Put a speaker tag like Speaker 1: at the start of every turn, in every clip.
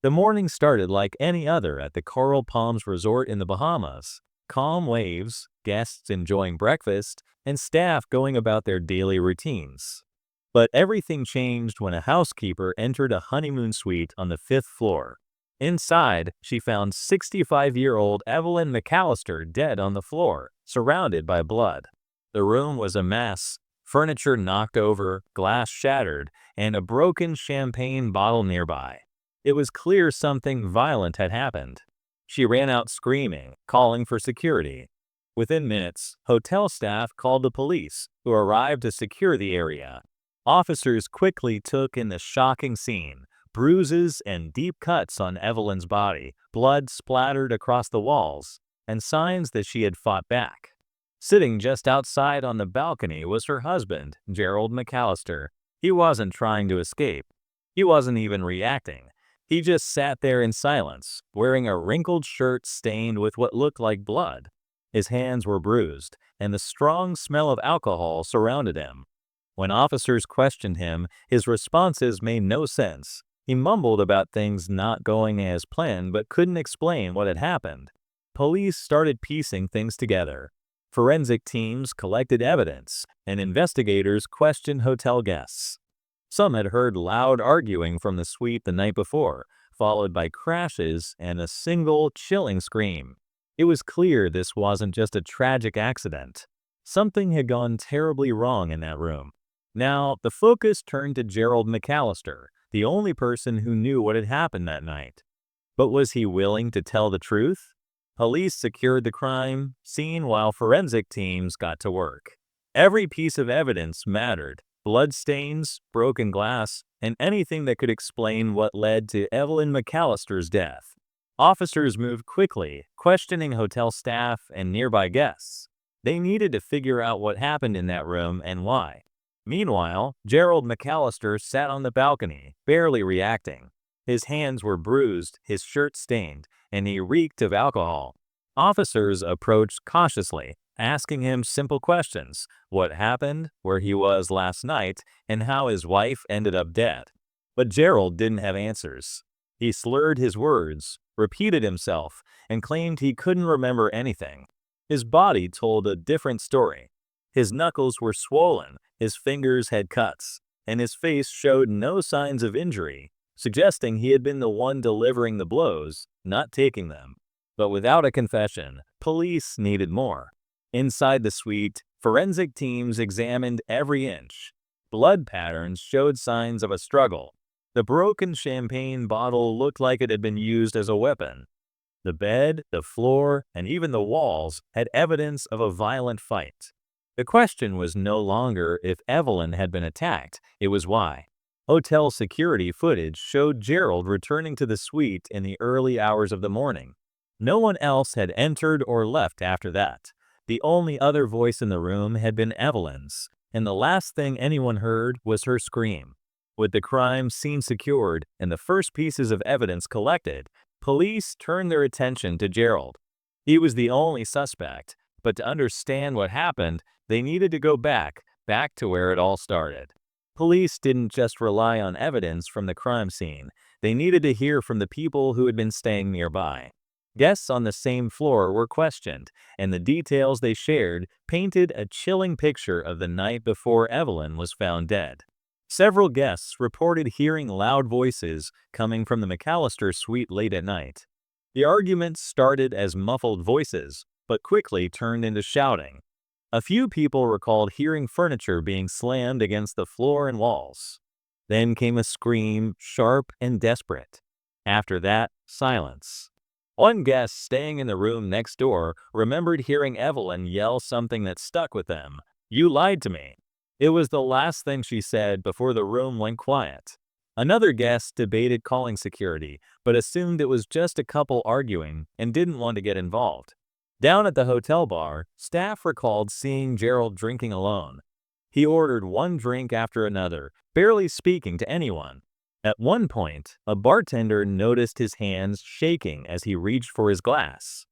Speaker 1: The morning started like any other at the Coral Palms Resort in the Bahamas. Calm waves, guests enjoying breakfast, and staff going about their daily routines. But everything changed when a housekeeper entered a honeymoon suite on the fifth floor. Inside, she found 65-year-old Evelyn McAllister dead on the floor, surrounded by blood. The room was a mess, furniture knocked over, glass shattered, and a broken champagne bottle nearby. It was clear something violent had happened. She ran out screaming, calling for security. Within minutes, hotel staff called the police, who arrived to secure the area. Officers quickly took in the shocking scene: bruises and deep cuts on Evelyn's body, blood splattered across the walls, and signs that she had fought back. Sitting just outside on the balcony was her husband, Gerald McAllister. He wasn't trying to escape. He wasn't even reacting. He just sat there in silence, wearing a wrinkled shirt stained with what looked like blood. His hands were bruised, and the strong smell of alcohol surrounded him. When officers questioned him, his responses made no sense. He mumbled about things not going as planned but couldn't explain what had happened. Police started piecing things together. Forensic teams collected evidence, and investigators questioned hotel guests. Some had heard loud arguing from the suite the night before, followed by crashes and a single, chilling scream. It was clear this wasn't just a tragic accident. Something had gone terribly wrong in that room. Now, the focus turned to Gerald McAllister, the only person who knew what had happened that night. But was he willing to tell the truth? Police secured the crime scene while forensic teams got to work. Every piece of evidence mattered: bloodstains, broken glass, and anything that could explain what led to Evelyn McAllister's death. Officers moved quickly, questioning hotel staff and nearby guests. They needed to figure out what happened in that room and why. Meanwhile, Gerald McAllister sat on the balcony, barely reacting. His hands were bruised, his shirt stained, and he reeked of alcohol. Officers approached cautiously, asking him simple questions: what happened, where he was last night, and how his wife ended up dead. But Gerald didn't have answers. He slurred his words, repeated himself, and claimed he couldn't remember anything. His body told a different story. His knuckles were swollen, his fingers had cuts, and his face showed no signs of injury, suggesting he had been the one delivering the blows, not taking them. But without a confession, police needed more. Inside the suite, forensic teams examined every inch. Blood patterns showed signs of a struggle. The broken champagne bottle looked like it had been used as a weapon. The bed, the floor, and even the walls had evidence of a violent fight. The question was no longer if Evelyn had been attacked, it was why. Hotel security footage showed Gerald returning to the suite in the early hours of the morning. No one else had entered or left after that. The only other voice in the room had been Evelyn's, and the last thing anyone heard was her scream. With the crime scene secured and the first pieces of evidence collected, police turned their attention to Gerald. He was the only suspect, but to understand what happened, they needed to go back to where it all started. Police didn't just rely on evidence from the crime scene. They needed to hear from the people who had been staying nearby. Guests on the same floor were questioned, and the details they shared painted a chilling picture of the night before Evelyn was found dead. Several guests reported hearing loud voices coming from the McAllister suite late at night. The arguments started as muffled voices, but quickly turned into shouting. A few people recalled hearing furniture being slammed against the floor and walls. Then came a scream, sharp and desperate. After that, silence. One guest staying in the room next door remembered hearing Evelyn yell something that stuck with them: "You lied to me." It was the last thing she said before the room went quiet. Another guest debated calling security, but assumed it was just a couple arguing and didn't want to get involved. Down at the hotel bar, staff recalled seeing Gerald drinking alone. He ordered one drink after another, barely speaking to anyone. At one point, a bartender noticed his hands shaking as he reached for his glass.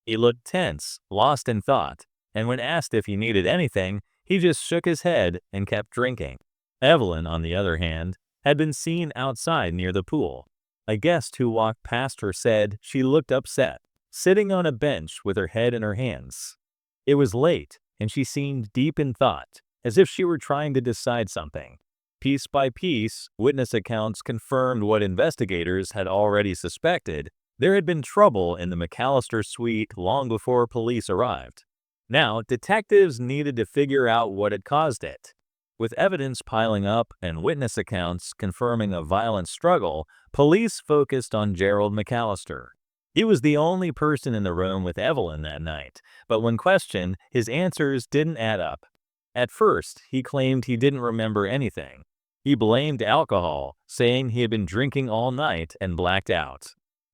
Speaker 1: He looked tense, lost in thought, and when asked if he needed anything, he just shook his head and kept drinking. Evelyn, on the other hand, had been seen outside near the pool. A guest who walked past her said she looked upset, sitting on a bench with her head in her hands. It was late, and she seemed deep in thought, as if she were trying to decide something. Piece by piece, witness accounts confirmed what investigators had already suspected. There had been trouble in the McAllister suite long before police arrived. Now, detectives needed to figure out what had caused it. With evidence piling up and witness accounts confirming a violent struggle, police focused on Gerald McAllister. He was the only person in the room with Evelyn that night, but when questioned, his answers didn't add up. At first, he claimed he didn't remember anything. He blamed alcohol, saying he had been drinking all night and blacked out.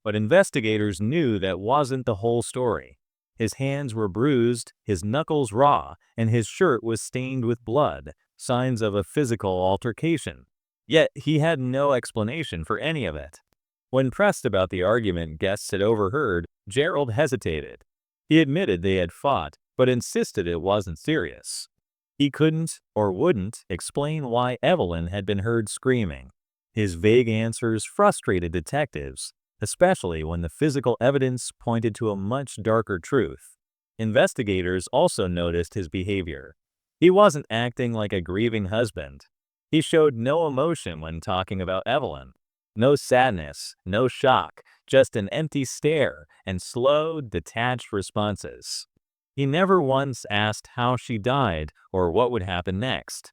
Speaker 1: But investigators knew that wasn't the whole story. His hands were bruised, his knuckles raw, and his shirt was stained with blood, signs of a physical altercation. Yet he had no explanation for any of it. When pressed about the argument guests had overheard, Gerald hesitated. He admitted they had fought, but insisted it wasn't serious. He couldn't or wouldn't explain why Evelyn had been heard screaming. His vague answers frustrated detectives, especially when the physical evidence pointed to a much darker truth. Investigators also noticed his behavior. He wasn't acting like a grieving husband. He showed no emotion when talking about Evelyn. No sadness, no shock, just an empty stare and slow, detached responses. He never once asked how she died or what would happen next.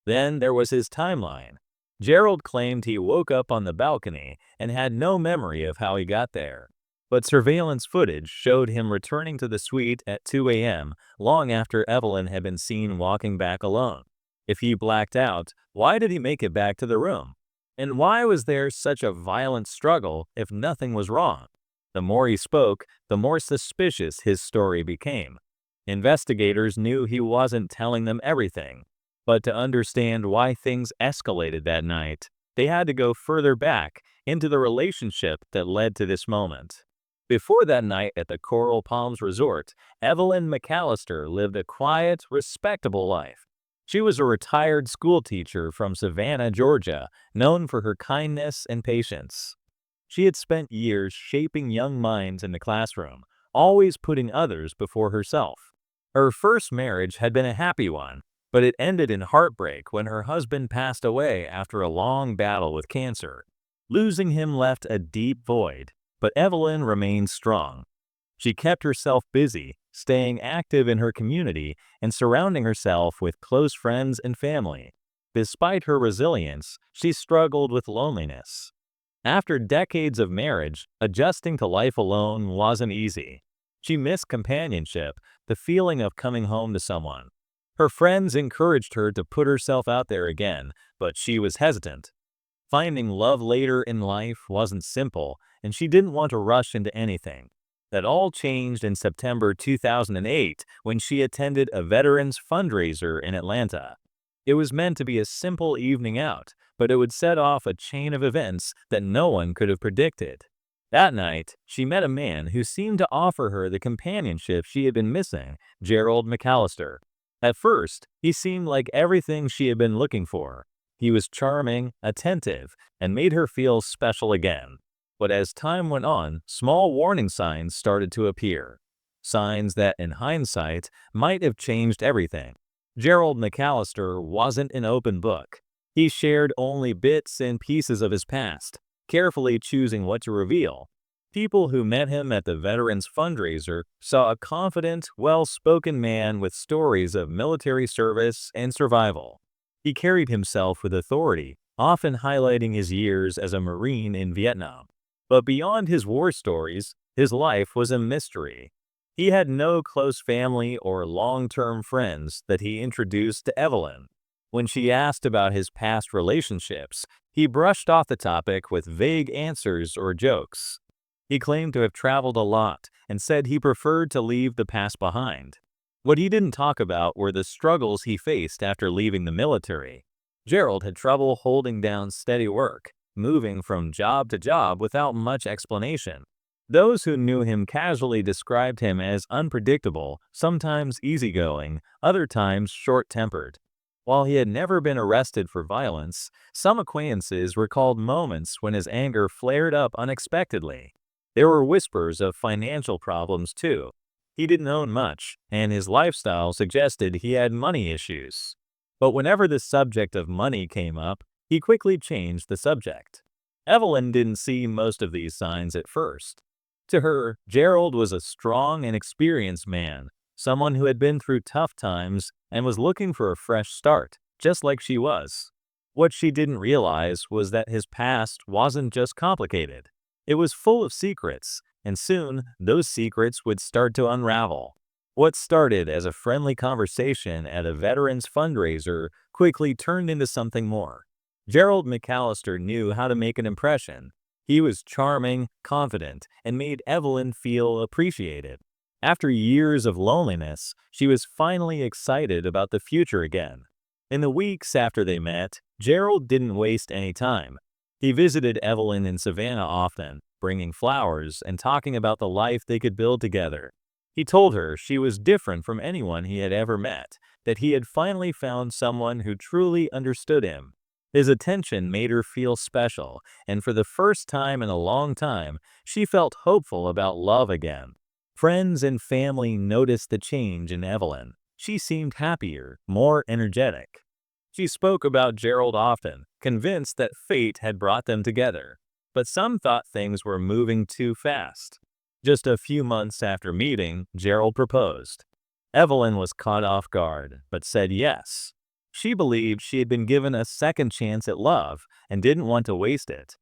Speaker 1: Then there was his timeline. Gerald claimed he woke up on the balcony and had no memory of how he got there. But surveillance footage showed him returning to the suite at 2 a.m., long after Evelyn had been seen walking back alone. If he blacked out, why did he make it back to the room? And why was there such a violent struggle if nothing was wrong? The more he spoke, the more suspicious his story became. Investigators knew he wasn't telling them everything, but to understand why things escalated that night, they had to go further back into the relationship that led to this moment. Before that night at the Coral Palms Resort, Evelyn McAllister lived a quiet, respectable life. She was a retired schoolteacher from Savannah, Georgia, known for her kindness and patience. She had spent years shaping young minds in the classroom, always putting others before herself. Her first marriage had been a happy one, but it ended in heartbreak when her husband passed away after a long battle with cancer. Losing him left a deep void, but Evelyn remained strong. She kept herself busy, staying active in her community and surrounding herself with close friends and family. Despite her resilience, she struggled with loneliness. After decades of marriage, adjusting to life alone wasn't easy. She missed companionship, the feeling of coming home to someone. Her friends encouraged her to put herself out there again, but she was hesitant. Finding love later in life wasn't simple, and she didn't want to rush into anything. That all changed in September 2008 when she attended a veterans fundraiser in Atlanta. It was meant to be a simple evening out, but it would set off a chain of events that no one could have predicted. That night, she met a man who seemed to offer her the companionship she had been missing, Gerald McAllister. At first, he seemed like everything she had been looking for. He was charming, attentive, and made her feel special again. But as time went on, small warning signs started to appear. Signs that, in hindsight, might have changed everything. Gerald McAllister wasn't an open book. He shared only bits and pieces of his past, carefully choosing what to reveal. People who met him at the Veterans Fundraiser saw a confident, well-spoken man with stories of military service and survival. He carried himself with authority, often highlighting his years as a Marine in Vietnam. But beyond his war stories, his life was a mystery. He had no close family or long-term friends that he introduced to Evelyn. When she asked about his past relationships, he brushed off the topic with vague answers or jokes. He claimed to have traveled a lot and said he preferred to leave the past behind. What he didn't talk about were the struggles he faced after leaving the military. Gerald had trouble holding down steady work, moving from job to job without much explanation. Those who knew him casually described him as unpredictable, sometimes easygoing, other times short-tempered. While he had never been arrested for violence, some acquaintances recalled moments when his anger flared up unexpectedly. There were whispers of financial problems too. He didn't own much, and his lifestyle suggested he had money issues. But whenever the subject of money came up, he quickly changed the subject. Evelyn didn't see most of these signs at first. To her, Gerald was a strong and experienced man, someone who had been through tough times and was looking for a fresh start, just like she was. What she didn't realize was that his past wasn't just complicated. It was full of secrets, and soon those secrets would start to unravel. What started as a friendly conversation at a veterans fundraiser quickly turned into something more. Gerald McAllister knew how to make an impression. He was charming, confident, and made Evelyn feel appreciated. After years of loneliness, she was finally excited about the future again. In the weeks after they met, Gerald didn't waste any time. He visited Evelyn in Savannah often, bringing flowers and talking about the life they could build together. He told her she was different from anyone he had ever met, that he had finally found someone who truly understood him. His attention made her feel special, and for the first time in a long time, she felt hopeful about love again. Friends and family noticed the change in Evelyn. She seemed happier, more energetic. She spoke about Gerald often, convinced that fate had brought them together. But some thought things were moving too fast. Just a few months after meeting, Gerald proposed. Evelyn was caught off guard, but said yes. She believed she had been given a second chance at love and didn't want to waste it.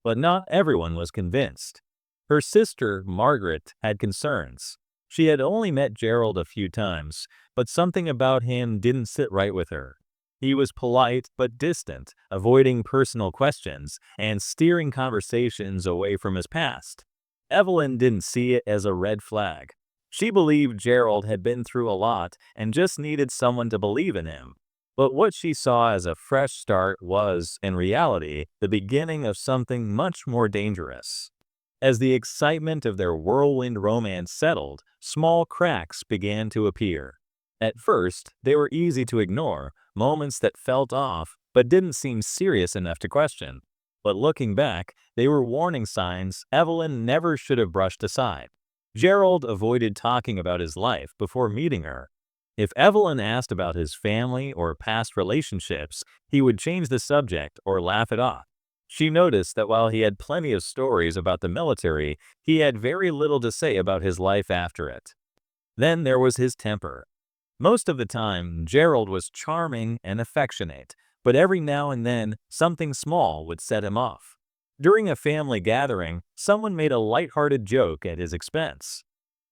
Speaker 1: But not everyone was convinced. Her sister, Margaret, had concerns. She had only met Gerald a few times, but something about him didn't sit right with her. He was polite but distant, avoiding personal questions and steering conversations away from his past. Evelyn didn't see it as a red flag. She believed Gerald had been through a lot and just needed someone to believe in him. But what she saw as a fresh start was, in reality, the beginning of something much more dangerous. As the excitement of their whirlwind romance settled, small cracks began to appear. At first, they were easy to ignore, moments that felt off but didn't seem serious enough to question. But looking back, they were warning signs Evelyn never should have brushed aside. Gerald avoided talking about his life before meeting her. If Evelyn asked about his family or past relationships, he would change the subject or laugh it off. She noticed that while he had plenty of stories about the military, he had very little to say about his life after it. Then there was his temper. Most of the time, Gerald was charming and affectionate, but every now and then, something small would set him off. During a family gathering, someone made a lighthearted joke at his expense.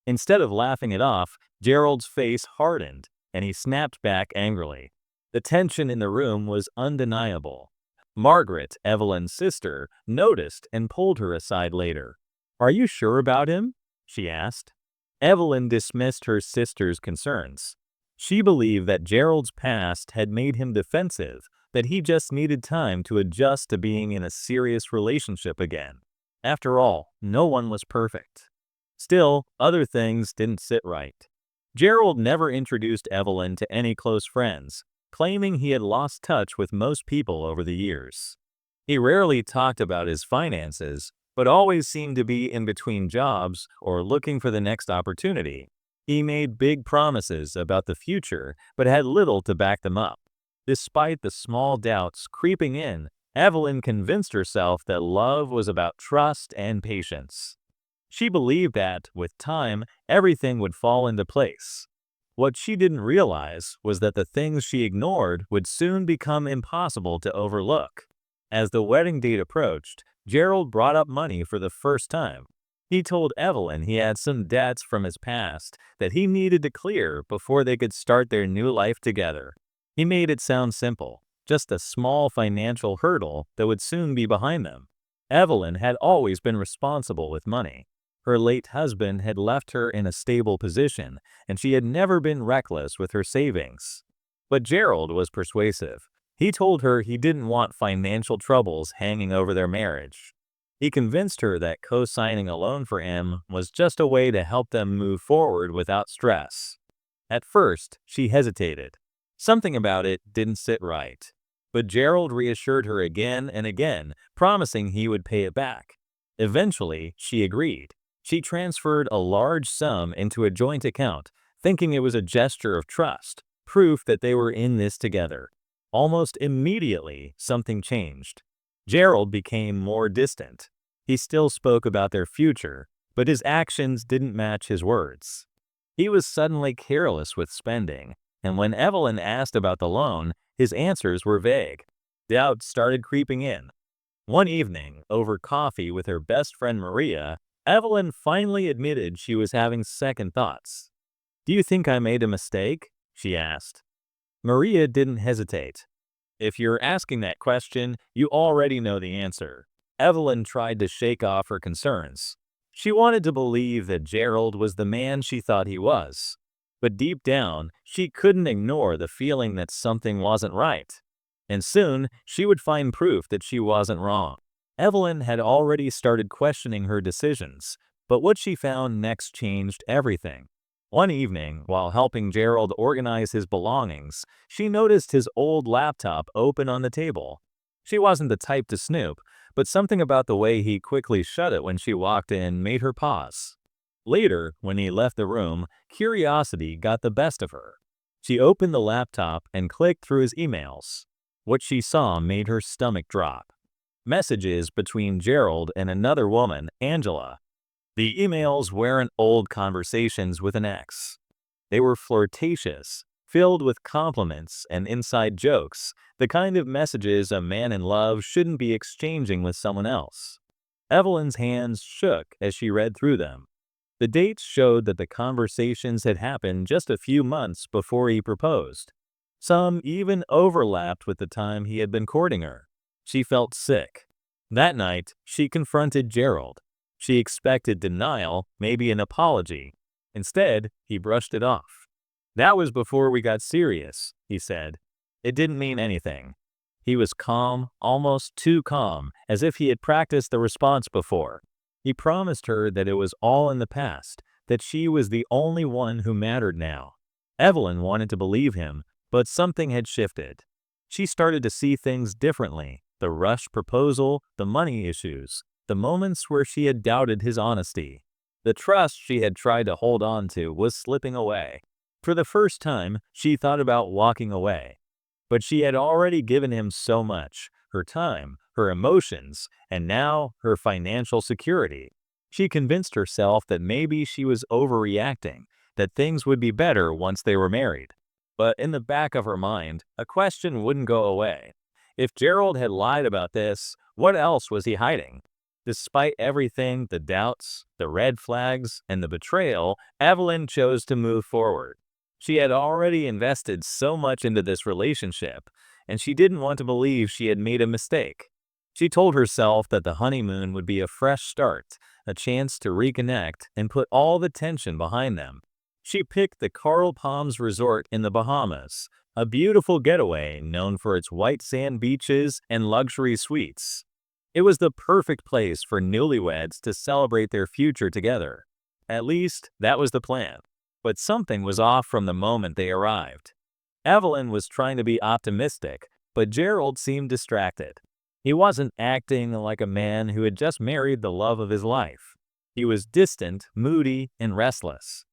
Speaker 1: Instead of laughing it off, Gerald's face hardened, and he snapped back angrily. The tension in the room was undeniable. Margaret, Evelyn's sister, noticed and pulled her aside later. "Are you sure about him?" she asked. Evelyn dismissed her sister's concerns. She believed that Gerald's past had made him defensive, that he just needed time to adjust to being in a serious relationship again. After all, no one was perfect. Still, other things didn't sit right. Gerald never introduced Evelyn to any close friends, claiming he had lost touch with most people over the years. He rarely talked about his finances, but always seemed to be in between jobs or looking for the next opportunity. He made big promises about the future, but had little to back them up. Despite the small doubts creeping in, Evelyn convinced herself that love was about trust and patience. She believed that, with time, everything would fall into place. What she didn't realize was that the things she ignored would soon become impossible to overlook. As the wedding date approached, Gerald brought up money for the first time. He told Evelyn he had some debts from his past that he needed to clear before they could start their new life together. He made it sound simple, just a small financial hurdle that would soon be behind them. Evelyn had always been responsible with money. Her late husband had left her in a stable position, and she had never been reckless with her savings. But Gerald was persuasive. He told her he didn't want financial troubles hanging over their marriage. He convinced her that co-signing a loan for him was just a way to help them move forward without stress. At first, she hesitated. Something about it didn't sit right. But Gerald reassured her again and again, promising he would pay it back. Eventually, she agreed. She transferred a large sum into a joint account, thinking it was a gesture of trust, proof that they were in this together. Almost immediately, something changed. Gerald became more distant. He still spoke about their future, but his actions didn't match his words. He was suddenly careless with spending, and when Evelyn asked about the loan, his answers were vague. Doubt started creeping in. One evening, over coffee with her best friend Maria, Evelyn finally admitted she was having second thoughts. "Do you think I made a mistake?" she asked. Maria didn't hesitate. "If you're asking that question, you already know the answer." Evelyn tried to shake off her concerns. She wanted to believe that Gerald was the man she thought he was. But deep down, she couldn't ignore the feeling that something wasn't right. And soon, she would find proof that she wasn't wrong. Evelyn had already started questioning her decisions, but what she found next changed everything. One evening, while helping Gerald organize his belongings, she noticed his old laptop open on the table. She wasn't the type to snoop, but something about the way he quickly shut it when she walked in made her pause. Later, when he left the room, curiosity got the best of her. She opened the laptop and clicked through his emails. What she saw made her stomach drop. Messages between Gerald and another woman, Angela. The emails weren't old conversations with an ex. They were flirtatious, filled with compliments and inside jokes, the kind of messages a man in love shouldn't be exchanging with someone else. Evelyn's hands shook as she read through them. The dates showed that the conversations had happened just a few months before he proposed. Some even overlapped with the time he had been courting her. She felt sick. That night, she confronted Gerald. She expected denial, maybe an apology. Instead, he brushed it off. "That was before we got serious," he said. "It didn't mean anything." He was calm, almost too calm, as if he had practiced the response before. He promised her that it was all in the past, that she was the only one who mattered now. Evelyn wanted to believe him, but something had shifted. She started to see things differently: the rushed proposal, the money issues, the moments where she had doubted his honesty. The trust she had tried to hold on to was slipping away. For the first time, she thought about walking away. But she had already given him so much: her time, her emotions, and now her financial security. She convinced herself that maybe she was overreacting, that things would be better once they were married. But in the back of her mind, a question wouldn't go away. If Gerald had lied about this, what else was he hiding? Despite everything, the doubts, the red flags, and the betrayal, Evelyn chose to move forward. She had already invested so much into this relationship, and she didn't want to believe she had made a mistake. She told herself that the honeymoon would be a fresh start, a chance to reconnect and put all the tension behind them. She picked the Coral Palms Resort in the Bahamas, a beautiful getaway known for its white sand beaches and luxury suites. It was the perfect place for newlyweds to celebrate their future together. At least, that was the plan. But something was off from the moment they arrived. Evelyn was trying to be optimistic, but Gerald seemed distracted. He wasn't acting like a man who had just married the love of his life. He was distant, moody, and restless.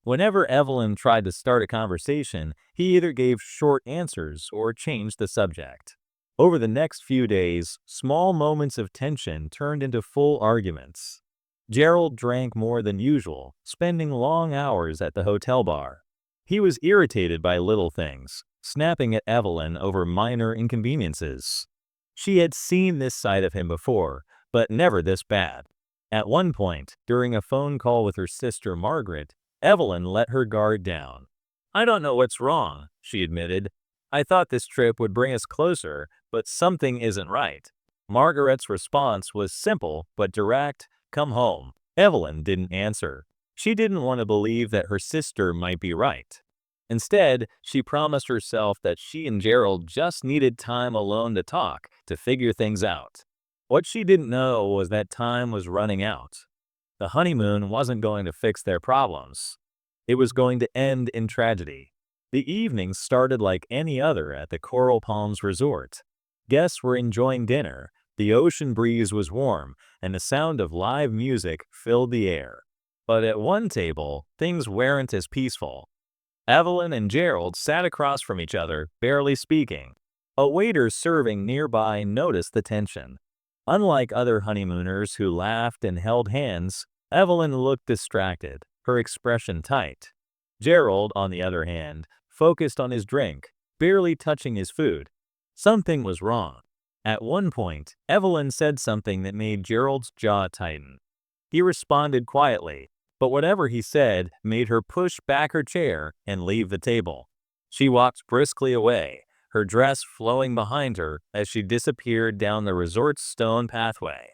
Speaker 1: Whenever Evelyn tried to start a conversation, he either gave short answers or changed the subject. Over the next few days, small moments of tension turned into full arguments. Gerald drank more than usual, spending long hours at the hotel bar. He was irritated by little things, snapping at Evelyn over minor inconveniences. She had seen this side of him before, but never this bad. At one point, during a phone call with her sister Margaret, Evelyn let her guard down. "I don't know what's wrong," she admitted. "I thought this trip would bring us closer, but something isn't right." Margaret's response was simple but direct: "Come home." Evelyn didn't answer. She didn't want to believe that her sister might be right. Instead, she promised herself that she and Gerald just needed time alone to talk, to figure things out. What she didn't know was that time was running out. The honeymoon wasn't going to fix their problems. It was going to end in tragedy. The evening started like any other at the Coral Palms Resort. Guests were enjoying dinner, the ocean breeze was warm, and the sound of live music filled the air. But at one table, things weren't as peaceful. Evelyn and Gerald sat across from each other, barely speaking. A waiter serving nearby noticed the tension. Unlike other honeymooners who laughed and held hands, Evelyn looked distracted, her expression tight. Gerald, on the other hand, focused on his drink, barely touching his food. Something was wrong. At one point, Evelyn said something that made Gerald's jaw tighten. He responded quietly, but whatever he said made her push back her chair and leave the table. She walked briskly away, her dress flowing behind her as she disappeared down the resort's stone pathway.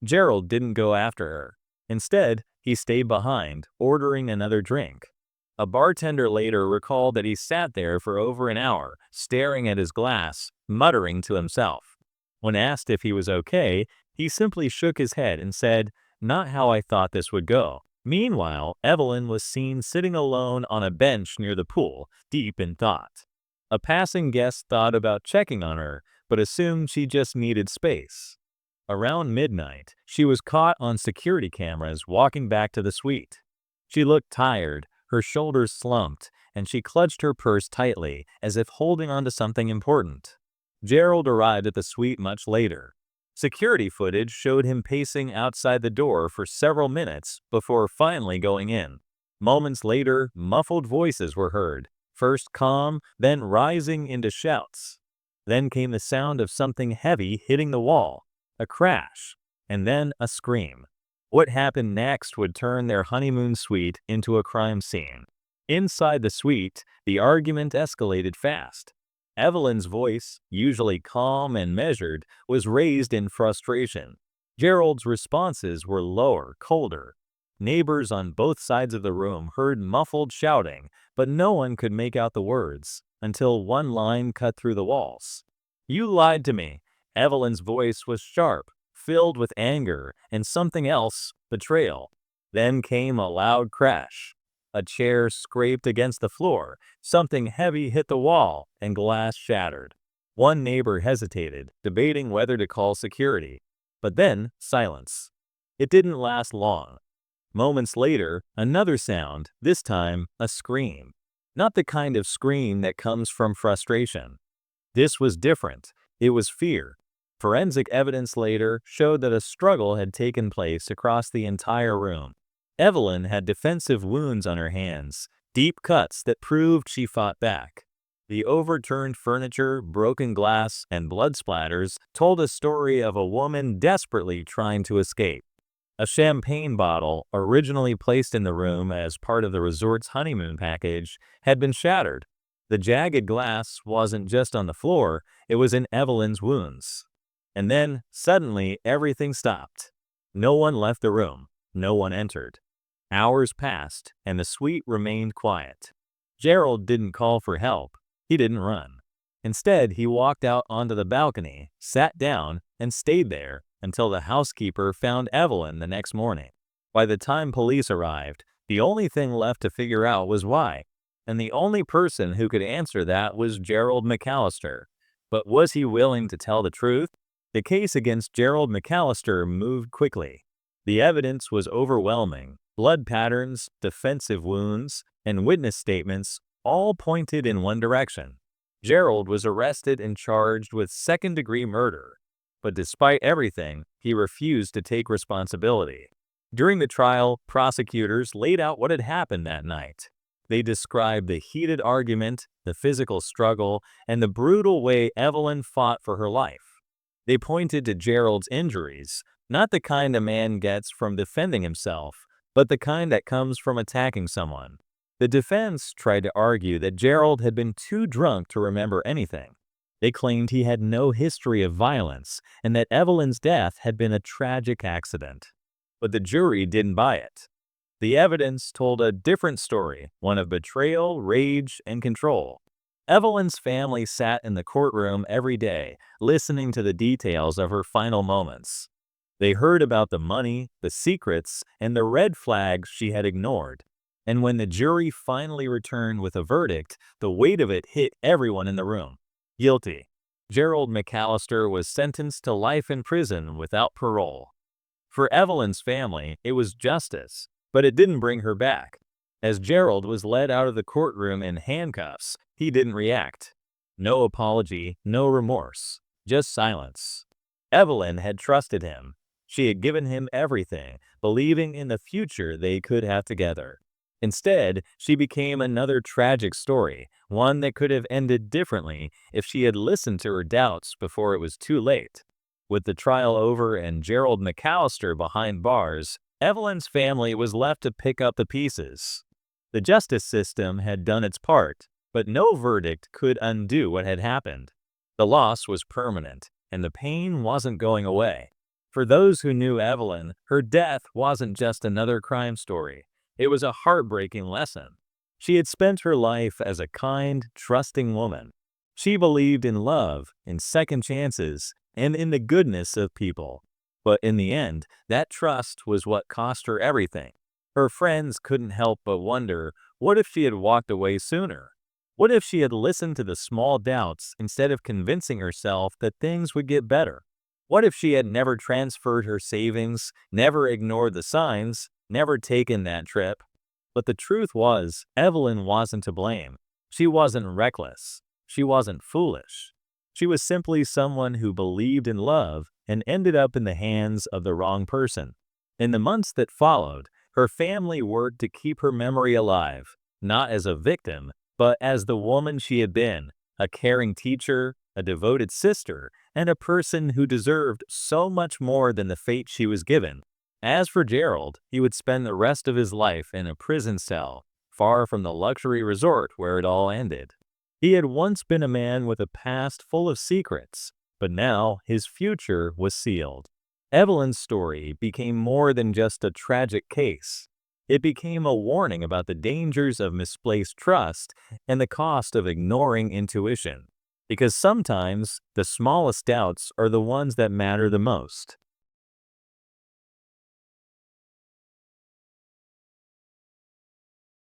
Speaker 1: Gerald didn't go after her. Instead, he stayed behind, ordering another drink. A bartender later recalled that he sat there for over an hour, staring at his glass, muttering to himself. When asked if he was okay, he simply shook his head and said, "Not how I thought this would go." Meanwhile, Evelyn was seen sitting alone on a bench near the pool, deep in thought. A passing guest thought about checking on her, but assumed she just needed space. Around midnight, she was caught on security cameras walking back to the suite. She looked tired, her shoulders slumped, and she clutched her purse tightly, as if holding onto something important. Gerald arrived at the suite much later. Security footage showed him pacing outside the door for several minutes before finally going in. Moments later, muffled voices were heard, first calm, then rising into shouts. Then came the sound of something heavy hitting the wall, a crash, and then a scream. What happened next would turn their honeymoon suite into a crime scene. Inside the suite, the argument escalated fast. Evelyn's voice, usually calm and measured, was raised in frustration. Gerald's responses were lower, colder. Neighbors on both sides of the room heard muffled shouting, but no one could make out the words, until one line cut through the walls. "You lied to me." Evelyn's voice was sharp, filled with anger, and something else, betrayal. Then came a loud crash. A chair scraped against the floor, something heavy hit the wall, and glass shattered. One neighbor hesitated, debating whether to call security. But then, silence. It didn't last long. Moments later, another sound, this time a scream. Not the kind of scream that comes from frustration. This was different. It was fear. Forensic evidence later showed that a struggle had taken place across the entire room. Evelyn had defensive wounds on her hands, deep cuts that proved she fought back. The overturned furniture, broken glass, and blood splatters told a story of a woman desperately trying to escape. A champagne bottle, originally placed in the room as part of the resort's honeymoon package, had been shattered. The jagged glass wasn't just on the floor, it was in Evelyn's wounds. And then, suddenly, everything stopped. No one left the room. No one entered. Hours passed, and the suite remained quiet. Gerald didn't call for help. He didn't run. Instead, he walked out onto the balcony, sat down, and stayed there until the housekeeper found Evelyn the next morning. By the time police arrived, the only thing left to figure out was why. And the only person who could answer that was Gerald McAllister. But was he willing to tell the truth? The case against Gerald McAllister moved quickly. The evidence was overwhelming. Blood patterns, defensive wounds, and witness statements all pointed in one direction. Gerald was arrested and charged with second-degree murder. But despite everything, he refused to take responsibility. During the trial, prosecutors laid out what had happened that night. They described the heated argument, the physical struggle, and the brutal way Evelyn fought for her life. They pointed to Gerald's injuries, not the kind a man gets from defending himself, but the kind that comes from attacking someone. The defense tried to argue that Gerald had been too drunk to remember anything. They claimed he had no history of violence and that Evelyn's death had been a tragic accident. But the jury didn't buy it. The evidence told a different story, one of betrayal, rage, and control. Evelyn's family sat in the courtroom every day, listening to the details of her final moments. They heard about the money, the secrets, and the red flags she had ignored. And when the jury finally returned with a verdict, the weight of it hit everyone in the room. Guilty. Gerald McAllister was sentenced to life in prison without parole. For Evelyn's family, it was justice, but it didn't bring her back. As Gerald was led out of the courtroom in handcuffs, he didn't react. No apology, no remorse, just silence. Evelyn had trusted him. She had given him everything, believing in the future they could have together. Instead, she became another tragic story, one that could have ended differently if she had listened to her doubts before it was too late. With the trial over and Gerald McAllister behind bars, Evelyn's family was left to pick up the pieces. The justice system had done its part, but no verdict could undo what had happened. The loss was permanent, and the pain wasn't going away. For those who knew Evelyn, her death wasn't just another crime story. It was a heartbreaking lesson. She had spent her life as a kind, trusting woman. She believed in love, in second chances, and in the goodness of people. But in the end, that trust was what cost her everything. Her friends couldn't help but wonder, what if she had walked away sooner? What if she had listened to the small doubts instead of convincing herself that things would get better? What if she had never transferred her savings, never ignored the signs, never taken that trip? But the truth was, Evelyn wasn't to blame. She wasn't reckless. She wasn't foolish. She was simply someone who believed in love and ended up in the hands of the wrong person. In the months that followed, her family worked to keep her memory alive, not as a victim, but as the woman she had been, a caring teacher, a devoted sister, and a person who deserved so much more than the fate she was given. As for Gerald, he would spend the rest of his life in a prison cell, far from the luxury resort where it all ended. He had once been a man with a past full of secrets, but now his future was sealed. Evelyn's story became more than just a tragic case. It became a warning about the dangers of misplaced trust and the cost of ignoring intuition. Because sometimes the smallest doubts are the ones that matter the most.